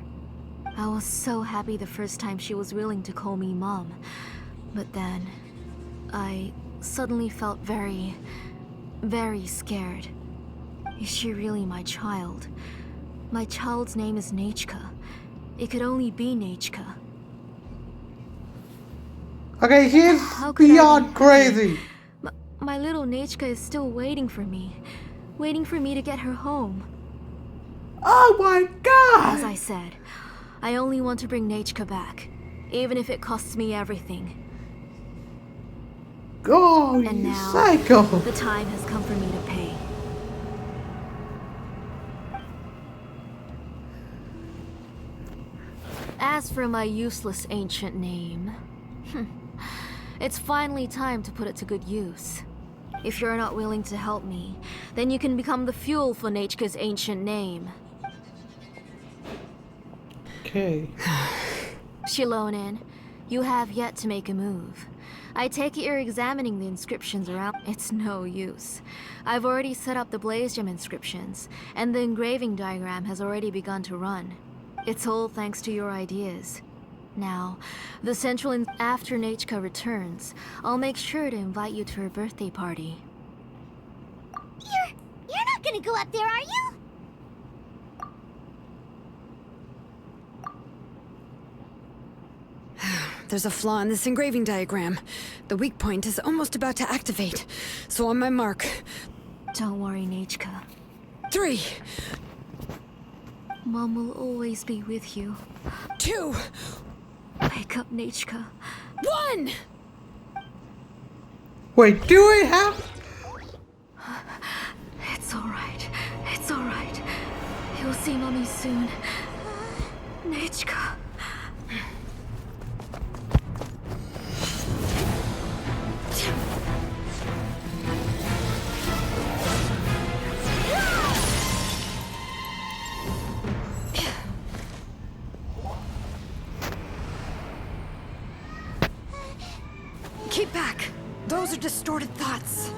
I was so happy the first time she was willing to call me Mom. But then, I suddenly felt very, very scared. Is she really my child? My child's name is Nechka. It could only be Nechka. Okay, she's How could I beyond be crazy. My little Nechka is still waiting for me. Waiting for me to get her home. Oh my As god! I said, I only want to bring Nechka back. Even if it costs me everything. Oh, And you now, psycho! the time has come for me to pay. As for my useless ancient name, it's finally time to put it to good use. If you're not willing to help me, then you can become the fuel for Nechka's ancient name. Okay. Xilonen, you have yet to make a move. I take it you're examining the inscriptions around. It's no use. I've already set up the blaze gem inscriptions, and the engraving diagram has already begun to run. It's all thanks to your ideas. Now, the central after Nechka returns, I'll make sure to invite you to her birthday party. You're not gonna go up there, are you? There's a flaw in this engraving diagram. The weak point is almost about to activate. So on my mark. Don't worry, Nechka. 3, Mom will always be with you. 2, Wake up, Nechka. 1! Wait, do I have? It's alright. It's alright. You'll see Mommy soon. Nechka. Keep back! Those are distorted thoughts.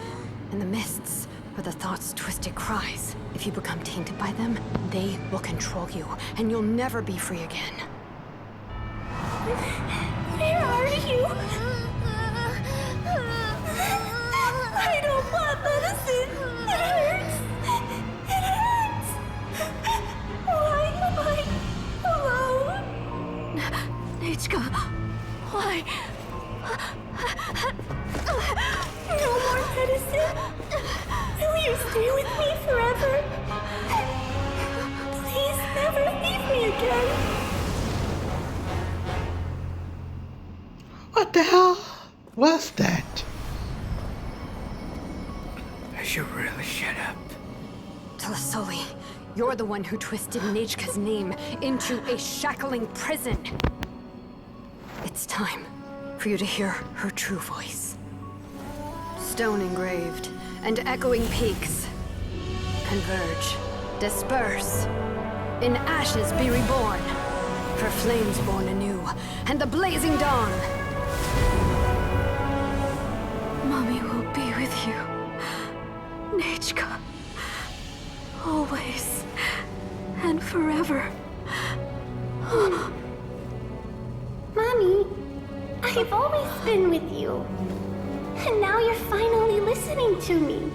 And the mists are the thoughts' twisted cries. If you become tainted by them, they will control you, and you'll never be free again. Where are you? I don't want medicine. It hurts. It hurts. Why am I alone? Nechka, why? No more medicine. Will you stay with me forever? Please never leave me again. What the hell was that? I should really shut up. Telasoli, you're the one who twisted Nechka's name into a shackling prison. It's time for you to hear her true voice. Stone engraved and echoing peaks converge, disperse, in ashes be reborn, for flames born anew, and the blazing dawn. Mommy will be with you. Nechka. Always. And forever. Mommy, I've always been with you. And now you're finally listening to me.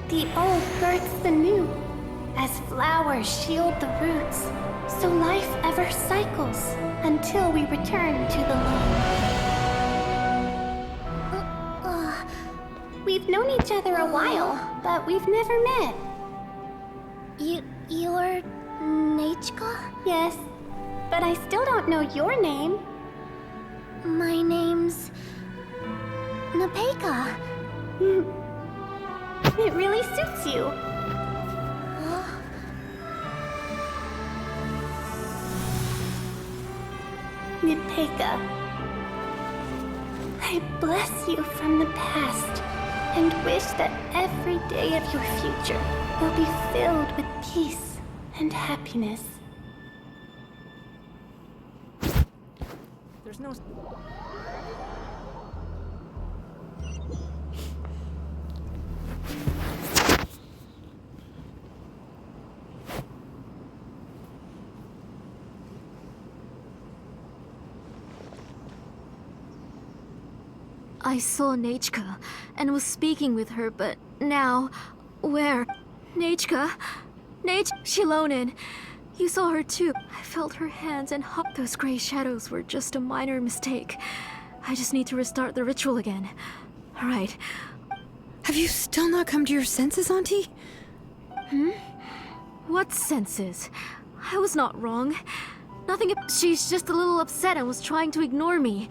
The old births the new, as flowers shield the roots, so life ever cycles until we return to the loam. We've known each other a while, but we've never met. You're Nechka? Yes, but I still don't know your name. My name's Nepeka. It really suits you. Nepeka, I bless you from the past and wish that every day of your future will be filled with peace and happiness. There's no... I saw Nechka and was speaking with her, but now, where? Nechka? Xilonen. You saw her too. I felt her hands and those gray shadows were just a minor mistake. I just need to restart the ritual again. All right. Have you still not come to your senses, Auntie? What senses? I was not wrong. Nothing. She's just a little upset and was trying to ignore me.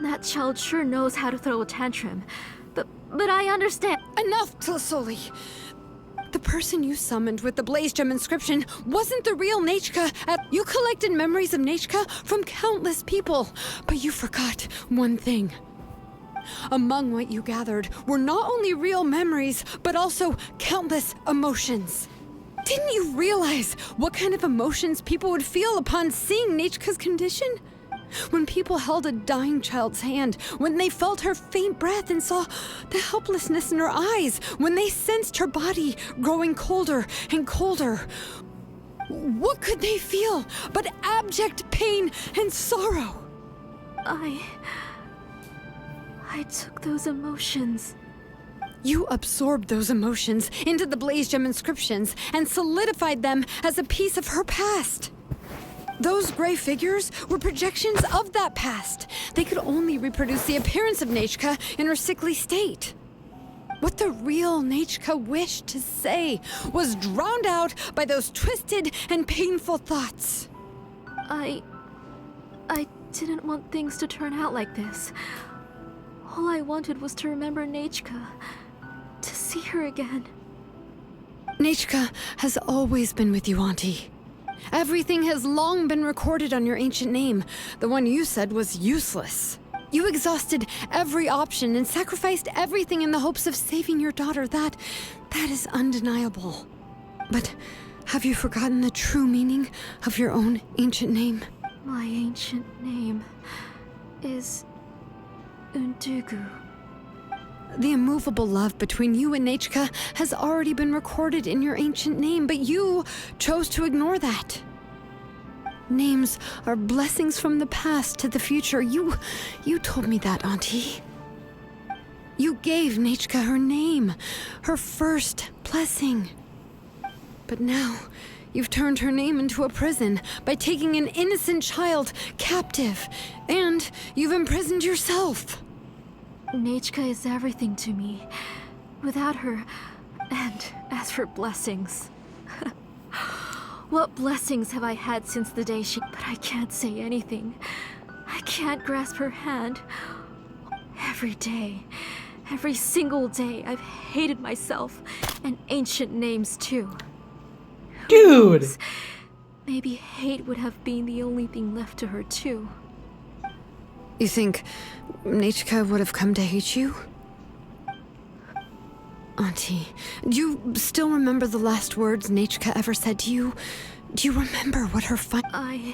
That child sure knows how to throw a tantrum. But I understand. Enough, Telasoli! The person you summoned with the blaze gem inscription wasn't the real Nechka. You collected memories of Nechka from countless people, but you forgot one thing. Among what you gathered were not only real memories, but also countless emotions. Didn't you realize what kind of emotions people would feel upon seeing Nechka's condition? When people held a dying child's hand, when they felt her faint breath and saw the helplessness in her eyes, when they sensed her body growing colder and colder, what could they feel but abject pain and sorrow? I took those emotions. You absorbed those emotions into the blaze gem inscriptions and solidified them as a piece of her past. Those gray figures were projections of that past. They could only reproduce the appearance of Nechka in her sickly state. What the real Nechka wished to say was drowned out by those twisted and painful thoughts. I didn't want things to turn out like this. All I wanted was to remember Nechka, to see her again. Nechka has always been with you, Auntie. Everything has long been recorded on your ancient name. The one you said was useless. You exhausted every option and sacrificed everything in the hopes of saving your daughter. That is undeniable. But have you forgotten the true meaning of your own ancient name? My ancient name is Undugu. The immovable love between you and Nechka has already been recorded in your ancient name, but you chose to ignore that. Names are blessings from the past to the future. You told me that, Auntie. You gave Nechka her name, her first blessing. But now, you've turned her name into a prison by taking an innocent child captive, and you've imprisoned yourself. Nechka is everything to me. Without her, and as for blessings... What blessings have I had since the day she... But I can't say anything. I can't grasp her hand. Every day, every single day, I've hated myself, and ancient names too. Dude! Maybe hate would have been the only thing left to her too. You think Nechka would have come to hate you? Auntie, do you still remember the last words Nechka ever said to you? Do you remember what her The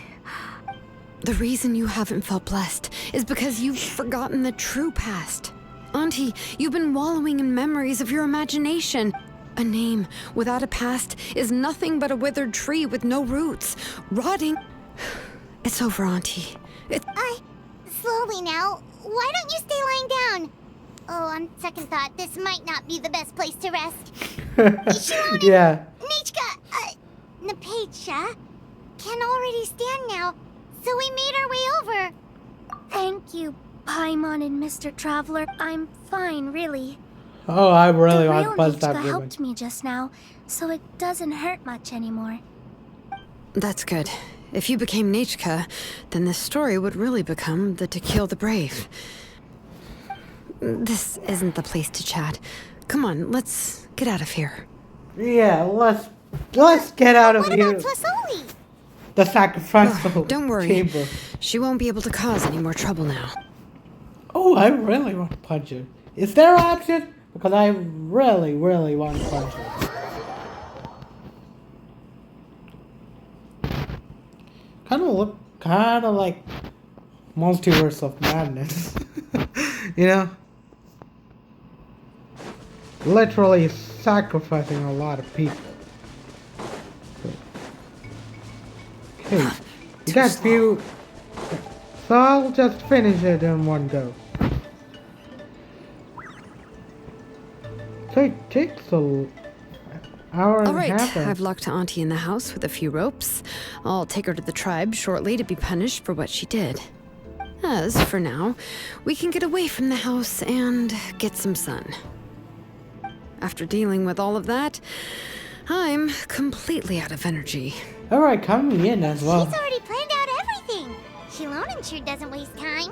reason you haven't felt blessed is because you've forgotten the true past. Auntie, you've been wallowing in memories of your imagination. A name without a past is nothing but a withered tree with no roots, rotting. It's over, Auntie. Slowly now. Why don't you stay lying down? Oh, on second thought, this might not be the best place to rest. Xilonen, Yeah. Nechka, Napacha can already stand now, so we made our way over. Thank you, Paimon and Mr. Traveler. I'm fine, really. Oh, I really The want real to buzz Nechka that ribbon. helped me just now, so it doesn't hurt much anymore. That's good. If you became Nechka, then this story would really become the To Kill the Brave. This isn't the place to chat. Come on, let's get out of here. Yeah, let's get out of What here. about Tlasoli? The sacrificial Don't worry. chamber. She won't be able to cause any more trouble now. Oh, I really want to punch her. Is there an option? Because I really, really want to punch her. Kind of like Multiverse of Madness. You know? Literally sacrificing a lot of people. Okay, you got few. So I'll just finish it in one go. So it takes an hour and All a right, half. I've locked Auntie in the house with a few ropes. I'll take her to the tribe shortly to be punished for what she did. As for now, we can get away from the house and get some sun. After dealing with all of that, I'm completely out of energy. Alright, coming in as well. She's already planned out everything. Xilonen sure doesn't waste time.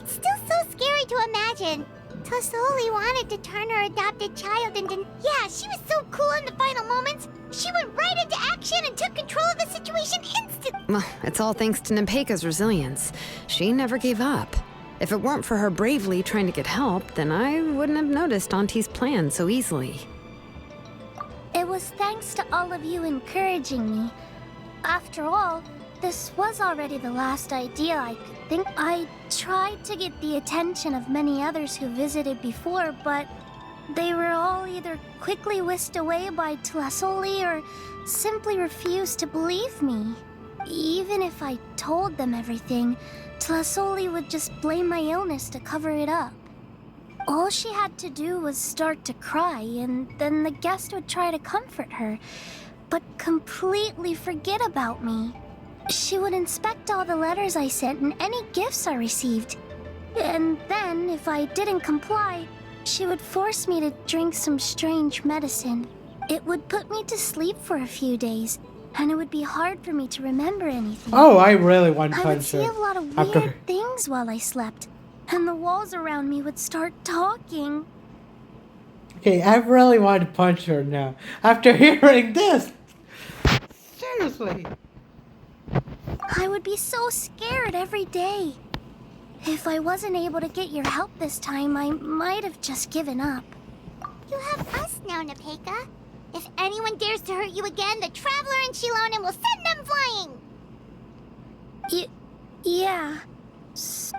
It's still so scary to imagine. Tassoli wanted to turn her adopted child into... Yeah, she was so cool in the final moments. She went right into action and took control of the situation instantly. Well, it's all thanks to Nepeka's resilience. She never gave up. If it weren't for her bravely trying to get help, then I wouldn't have noticed Auntie's plan so easily. It was thanks to all of you encouraging me. After all, this was already the last idea I could think. I tried to get the attention of many others who visited before, but they were all either quickly whisked away by Tassoli or simply refused to believe me. Even if I told them everything, Tassoli would just blame my illness to cover it up. All she had to do was start to cry, and then the guest would try to comfort her, but completely forget about me. She would inspect all the letters I sent and any gifts I received. And then, if I didn't comply, she would force me to drink some strange medicine. It would put me to sleep for a few days, and it would be hard for me to remember anything. Oh, I really want to I would punch see her. a lot of After- weird things while I slept, and the walls around me would start talking. Okay, I really want to punch her now. After hearing this. Seriously. I would be so scared every day. If I wasn't able to get your help this time, I might have just given up. You have us now, Nepeka. If anyone dares to hurt you again, the Traveler and Xilonen will send them flying! Yeah.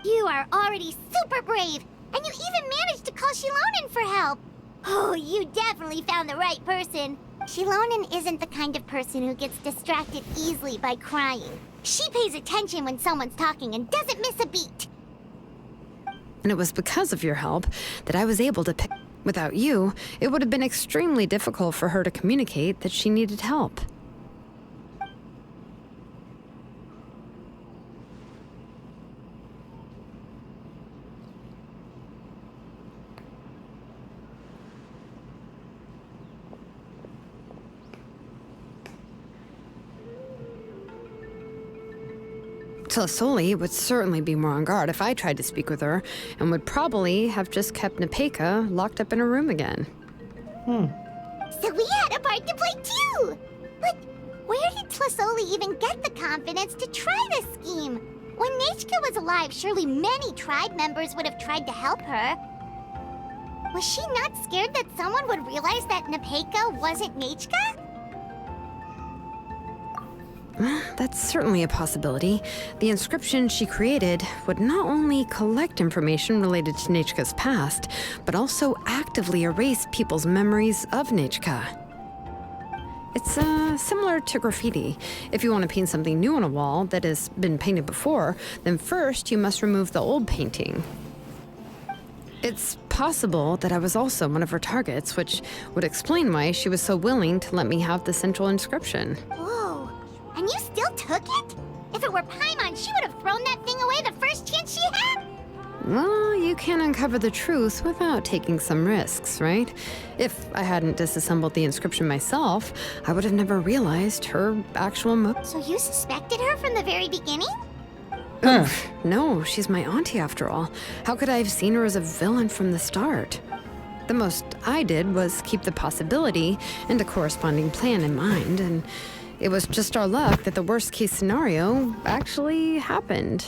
You are already super brave, and you even managed to call Xilonen for help. Oh, you definitely found the right person. Xilonen isn't the kind of person who gets distracted easily by crying. She pays attention when someone's talking and doesn't miss a beat. And it was because of your help that I was able to pick. Without you, it would have been extremely difficult for her to communicate that she needed help. Tassoli would certainly be more on guard if I tried to speak with her, and would probably have just kept Nepeka locked up in her room again. So we had a part to play too! But where did Tassoli even get the confidence to try this scheme? When Nechka was alive, surely many tribe members would have tried to help her. Was she not scared that someone would realize that Nepeka wasn't Nechka? That's certainly a possibility. The inscription she created would not only collect information related to Nechka's past, but also actively erase people's memories of Nechka. It's similar to graffiti. If you want to paint something new on a wall that has been painted before, then first you must remove the old painting. It's possible that I was also one of her targets, which would explain why she was so willing to let me have the central inscription. Whoa, and you still took it? If it were Paimon, she would have thrown that thing away the first chance she had? Well, you can't uncover the truth without taking some risks, right? If I hadn't disassembled the inscription myself, I would have never realized her actual So you suspected her from the very beginning? No, she's my auntie after all. How could I have seen her as a villain from the start? The most I did was keep the possibility and a corresponding plan in mind, and it was just our luck that the worst case scenario actually happened.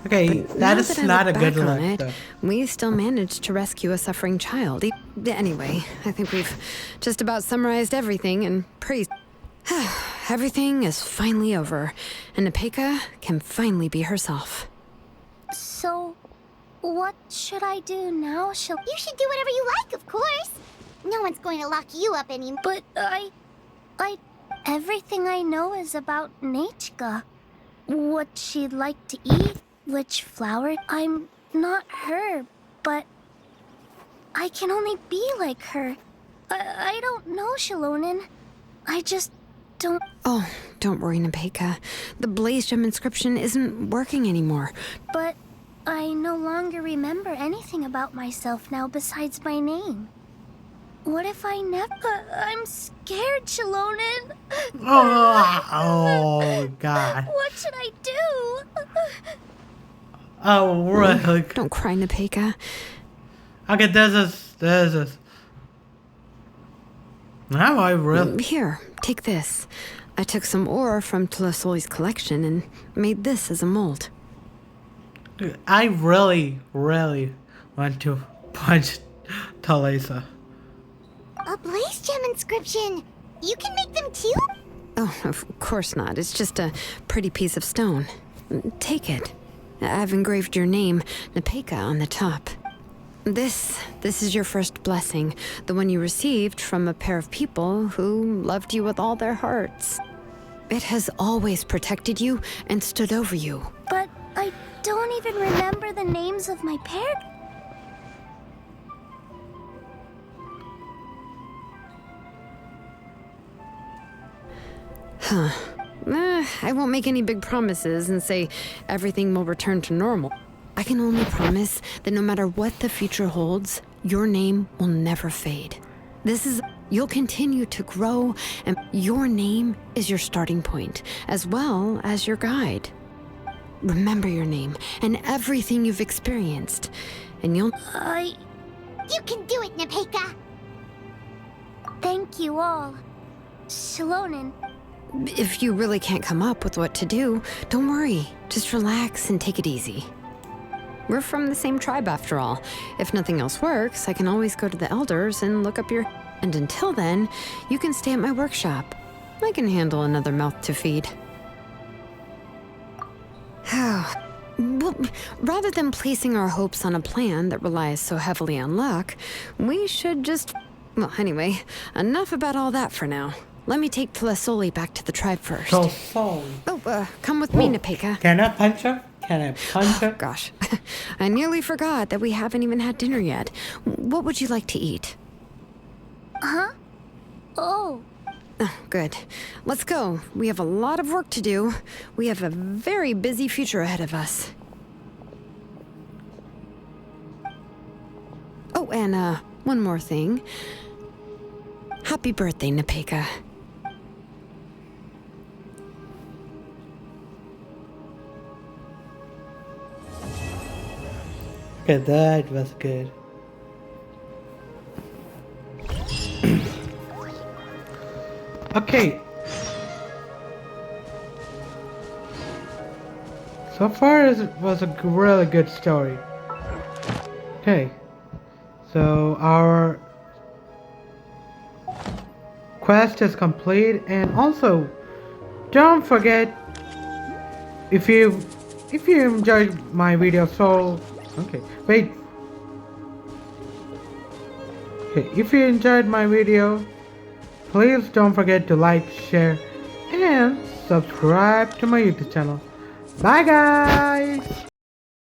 Okay, But that now is that I not a look good back on luck, it, though. we still managed to rescue a suffering child. Anyway, I think we've just about summarized everything and praised. Everything is finally over, and Nepeka can finally be herself. So, what should I do now? You should do whatever you like, of course. No one's going to lock you up anymore. But everything I know is about Nechka. What she'd like to eat, which flower. I'm not her, but I can only be like her. I don't know, Xilonen. I just don't... Oh, don't worry, Nepeka. The Blaze Gem inscription isn't working anymore. But I no longer remember anything about myself now besides my name. What if I never... I'm scared, Xilonen. Oh, God. What should I do? Oh, really? Don't cry, Nepeka. Okay, this is. Now I really. Here, take this. I took some ore from Tlasoli's collection and made this as a mold. I really want to punch Talisa. A blaze gem inscription. You can make them too? Oh, of course not. It's just a pretty piece of stone. Take it. I've engraved your name, Nepeka, on the top. This is your first blessing, the one you received from a pair of people who loved you with all their hearts. It has always protected you and stood over you. But I don't even remember the names of my pair. I won't make any big promises and say everything will return to normal. I can only promise that no matter what the future holds, your name will never fade. You'll continue to grow, and your name is your starting point, as well as your guide. Remember your name and everything you've experienced, and you'll... You can do it, Nepeka! Thank you all. Xilonen. If you really can't come up with what to do, don't worry. Just relax and take it easy. We're from the same tribe after all. If nothing else works, I can always go to the elders and look up your... And until then, you can stay at my workshop. I can handle another mouth to feed. Well, rather than placing our hopes on a plan that relies so heavily on luck, we should just... Well, anyway, enough about all that for now. Let me take Tlasoli back to the tribe first. Tlasoli. Oh, come with me, Nepeka. Can I punch her? Can I punch her? Gosh, I nearly forgot that we haven't even had dinner yet. What would you like to eat? Huh? Oh. Good. Let's go. We have a lot of work to do. We have a very busy future ahead of us. Oh, and one more thing. Happy birthday, Nepeka. Okay, that was good. Okay. So far, it was a really good story. Okay. So, our quest is complete, and also, don't forget, if you enjoyed my video, so... Okay, wait. Okay, if you enjoyed my video, please don't forget to like, share, and subscribe to my YouTube channel. Bye guys!